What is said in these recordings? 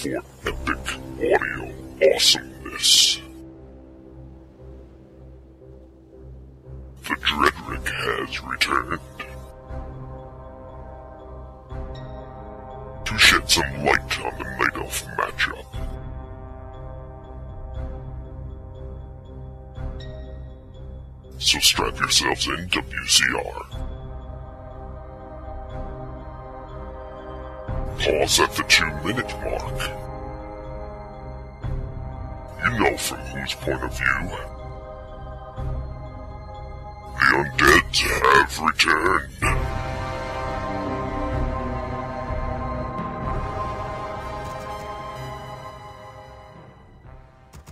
for epic audio awesomeness. The Dredrick has returned to shed some light on the Night Elf matchup. So strap yourselves in, WCR. Pause at the 2-minute mark. You know from whose point of view. The undead have returned.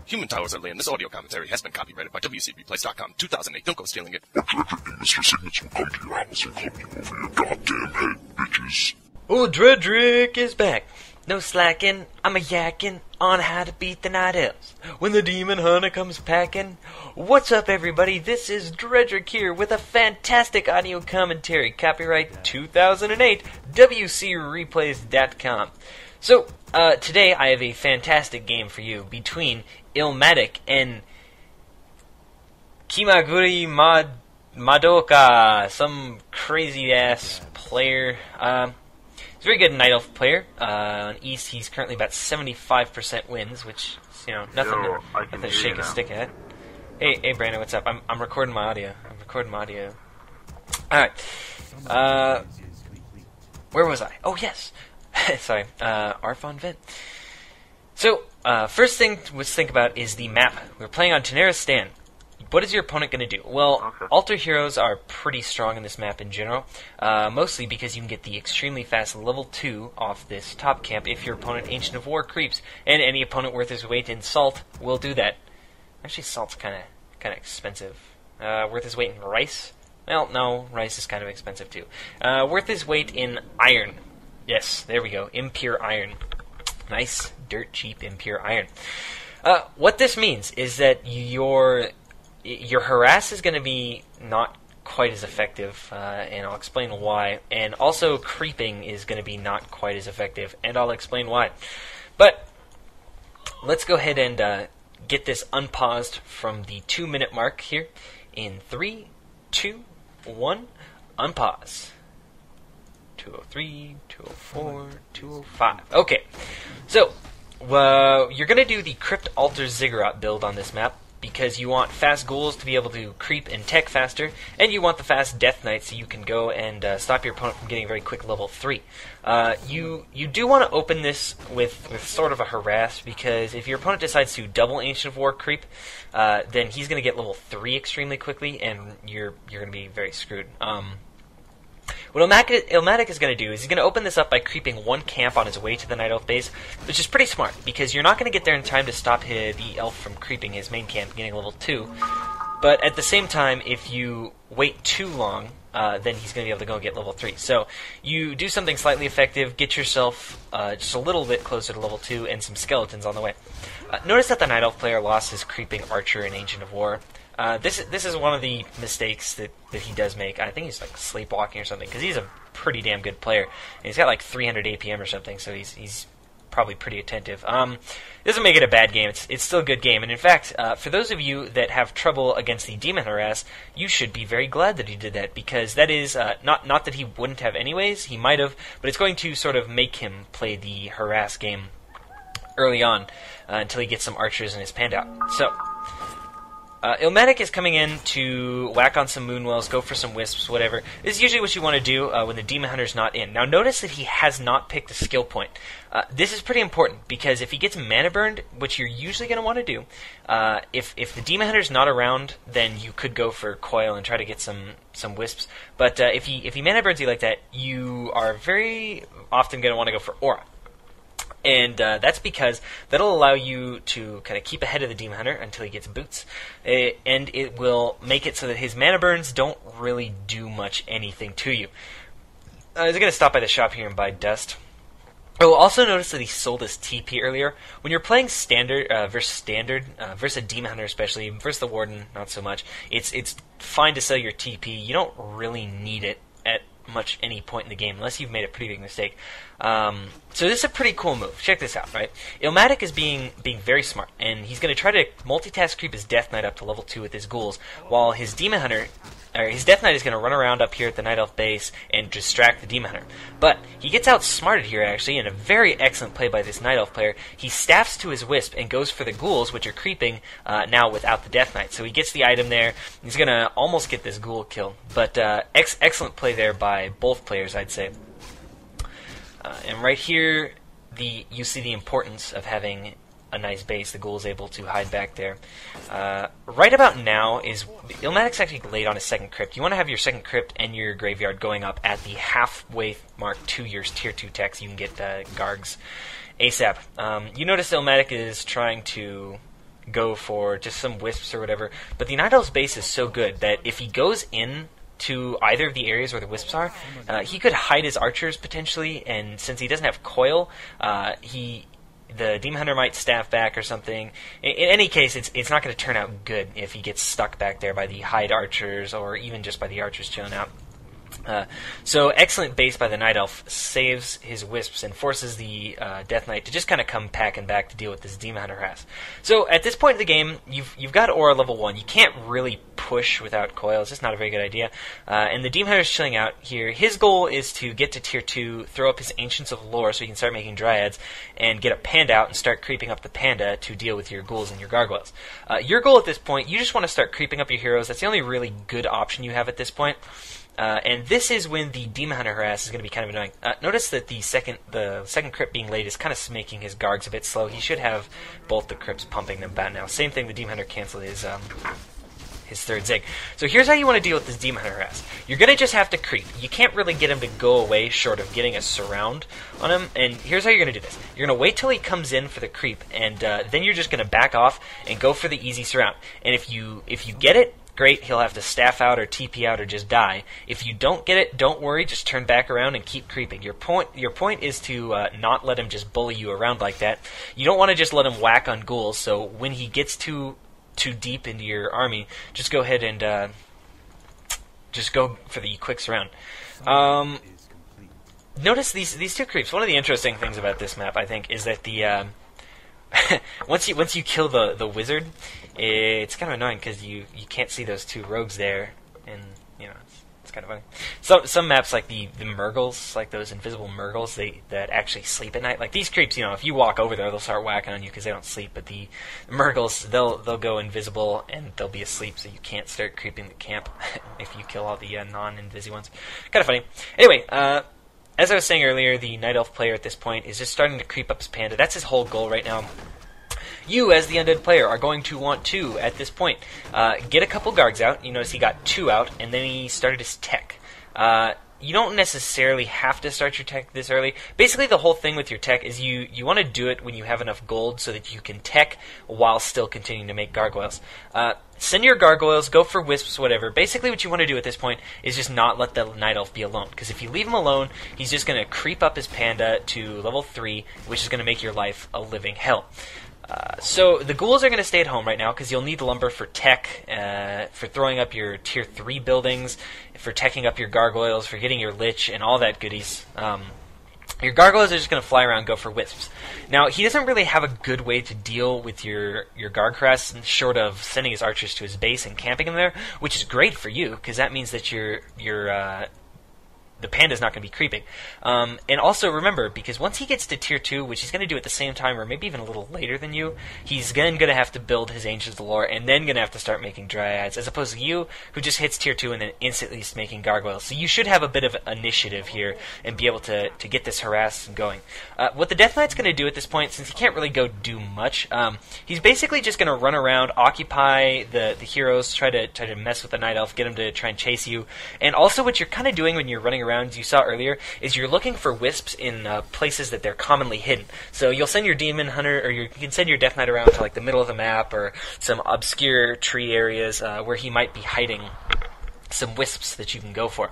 Human Towers are laying. This audio commentary has been copyrighted by WCReplays.com 2008. Don't go stealing it. Or Dredrick and Mr. Signets will come to your house and club you over your goddamn head, bitches. Oh, Dredrick is back. No slacking, I'm a yakking on how to beat the Night Elves. When the Demon Hunter comes packing. What's up, everybody? This is Dredrick here with a fantastic audio commentary. Copyright 2008, WCReplays.com. So, today I have a fantastic game for you between Ilmatic and Kimaguri Madoka, some crazy-ass player. He's a very good Night Elf player. On East, he's currently about 75% wins, which is, nothing to shake a stick at. Hey, Brandon, what's up? I'm recording my audio. Alright. Where was I? Oh, yes. Sorry. Arfon Vent. So, first thing to think about is the map. We're playing on Tenera Stan. What is your opponent going to do? Well, Alter Heroes are pretty strong in this map in general, mostly because you can get the extremely fast level 2 off this top camp if your opponent Ancient of War creeps, and any opponent worth his weight in salt will do that. Actually, salt's kind of expensive. Worth his weight in rice? Well, no, rice is kind of expensive too. Worth his weight in iron. Yes, there we go, impure iron. Nice, dirt cheap impure iron. What this means is that your harass is going to be not quite as effective, and I'll explain why. And also, creeping is going to be not quite as effective, and I'll explain why. But let's go ahead and get this unpaused from the 2-minute mark here. In 3, 2, 1, unpause. 203, 204, 205. Okay, so you're going to do the Crypt Altar Ziggurat build on this map, because you want fast ghouls to be able to creep and tech faster, and you want the fast Death Knight so you can go and stop your opponent from getting a very quick level 3. You do want to open this with sort of a harass, because if your opponent decides to double Ancient of War creep, then he's going to get level 3 extremely quickly, and you're going to be very screwed. What Ilmatic is going to do is he's going to open this up by creeping one camp on his way to the Night Elf base, which is pretty smart, because you're not going to get there in time to stop the elf from creeping his main camp, getting level 2. But at the same time, if you wait too long, then he's going to be able to go and get level 3. So you do something slightly effective, get yourself just a little bit closer to level 2, and some skeletons on the way. Notice that the Night Elf player lost his creeping archer in Ancient of War. This is one of the mistakes that he does make. I think he's like sleepwalking or something, because he's a pretty damn good player. And he's got like 300 APM or something, so he's probably pretty attentive. It doesn't make it a bad game. It's still a good game. And in fact, for those of you that have trouble against the Demon Harass, you should be very glad that he did that, because that is not that he wouldn't have anyways. He might have, but it's going to sort of make him play the Harass game early on until he gets some archers in his handout. So Ilmatic is coming in to whack on some Moonwells, go for some Wisps, whatever. This is usually what you want to do when the Demon Hunter's not in. Now notice that he has not picked a skill point. This is pretty important, because if he gets mana burned, which you're usually going to want to do, if the Demon Hunter's not around, then you could go for Coil and try to get some Wisps. But if he mana burns you like that, you are very often going to want to go for Aura. And that's because that'll allow you to kind of keep ahead of the Demon Hunter until he gets boots. And it will make it so that his mana burns don't really do much anything to you. He's going to stop by the shop here and buy dust. Oh, also notice that he sold his TP earlier. When you're playing standard versus a Demon Hunter especially, versus the Warden, not so much, it's fine to sell your TP. You don't really need it much any point in the game, unless you've made a pretty big mistake. So this is a pretty cool move. Check this out, right? Illmatic is being very smart, and he's going to try to multitask creep his Death Knight up to level 2 with his ghouls, while his Demon Hunter, or his Death Knight is going to run around up here at the Night Elf base and distract the Demon Hunter. But he gets outsmarted here, actually, in a very excellent play by this Night Elf player. He staffs to his Wisp and goes for the ghouls, which are creeping now without the Death Knight. So he gets the item there. He's going to almost get this ghoul kill. But excellent play there by both players, I'd say. And right here, you see the importance of having a nice base. The ghoul is able to hide back there. Right about now is Illmatic's actually late on his second crypt. You want to have your second crypt and your graveyard going up at the halfway mark to your tier 2 tech, so you can get Gargs ASAP. You notice Illmatic is trying to go for just some wisps or whatever, but the Night Elf's base is so good that if he goes in to either of the areas where the wisps are, he could hide his archers potentially, and since he doesn't have coil, the Demon Hunter might staff back or something. In any case, it's not going to turn out good if he gets stuck back there by the hide archers, or even just by the archers chilling out. So excellent base by the Night Elf, saves his wisps and forces the Death Knight to just kind of come packing back to deal with this Demon Hunter harass. So at this point in the game, you've got Aura level 1. You can't really push without coil. It's just not a very good idea. And the Demon Hunter's chilling out here. His goal is to get to tier 2, throw up his Ancients of Lore so he can start making Dryads, and get a Panda out and start creeping up the Panda to deal with your ghouls and your gargoyles. Your goal at this point, you just want to start creeping up your heroes. That's the only really good option you have at this point. And this is when the Demon Hunter harass is going to be kind of annoying. Notice that the second crypt being late is kind of making his Gargs a bit slow. He should have both the crypts pumping them back now. Same thing, the Demon Hunter canceled his third Zig. So here's how you want to deal with this Demon Hunter harass. You're going to just have to creep. You can't really get him to go away short of getting a surround on him. And here's how you're going to do this. You're going to wait till he comes in for the creep, and then you're just going to back off and go for the easy surround. And if you get it, great, he'll have to staff out or TP out or just die. If you don't get it, don't worry, just turn back around and keep creeping. Your point is to not let him just bully you around like that. You don't want to just let him whack on ghouls, so when he gets too deep into your army, just go ahead and just go for the quick surround. Notice these two creeps. One of the interesting things about this map, I think, is that the once you kill the wizard, it's kind of annoying because you can't see those two rogues there, and it's kind of funny. Some maps like the Murgles, like those invisible Murgles, that actually sleep at night. Like these creeps, if you walk over there, they'll start whacking on you because they don't sleep. But the Murgles, they'll go invisible and they'll be asleep, so you can't start creeping the camp if you kill all the non-invisi ones. Kind of funny. Anyway. As I was saying earlier, the Night Elf player at this point is just starting to creep up his Panda. That's his whole goal right now. You, as the Undead player, are going to want to, at this point, get a couple Gargs out. You notice he got 2 out, and then he started his tech. You don't necessarily have to start your tech this early. Basically, the whole thing with your tech is you want to do it when you have enough gold so that you can tech while still continuing to make gargoyles. Send your gargoyles, go for wisps, whatever. Basically, what you want to do at this point is just not let the Night Elf be alone. Because if you leave him alone, he's just going to creep up his Panda to level 3, which is going to make your life a living hell. So the ghouls are going to stay at home right now because you'll need lumber for tech, for throwing up your tier 3 buildings, for teching up your gargoyles, for getting your lich, and all that goodies. Your gargoyles are just going to fly around and go for wisps. Now, he doesn't really have a good way to deal with your Garg harass short of sending his archers to his base and camping him there, which is great for you because that means that the Panda's not going to be creeping. And also remember, because once he gets to tier 2, which he's going to do at the same time or maybe even a little later than you, he's then going to have to build his Ancients of Lore and then going to have to start making Dryads, as opposed to you, who just hits tier 2 and then instantly is making Gargoyles. So you should have a bit of initiative here and be able to get this harass going. What the Death Knight's going to do at this point, since he can't really go do much, he's basically just going to run around, occupy the heroes, try to mess with the Night Elf, get him to try and chase you. And also what you're kind of doing when you're running around, as you saw earlier, is you're looking for wisps in places that they're commonly hidden. So you'll send your Demon Hunter, or you can send your Death Knight around to like the middle of the map or some obscure tree areas where he might be hiding some wisps that you can go for.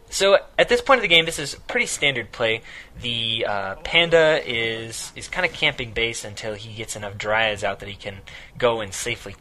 So at this point of the game, this is pretty standard play. The Panda is kind of camping base until he gets enough Dryads out that he can go and safely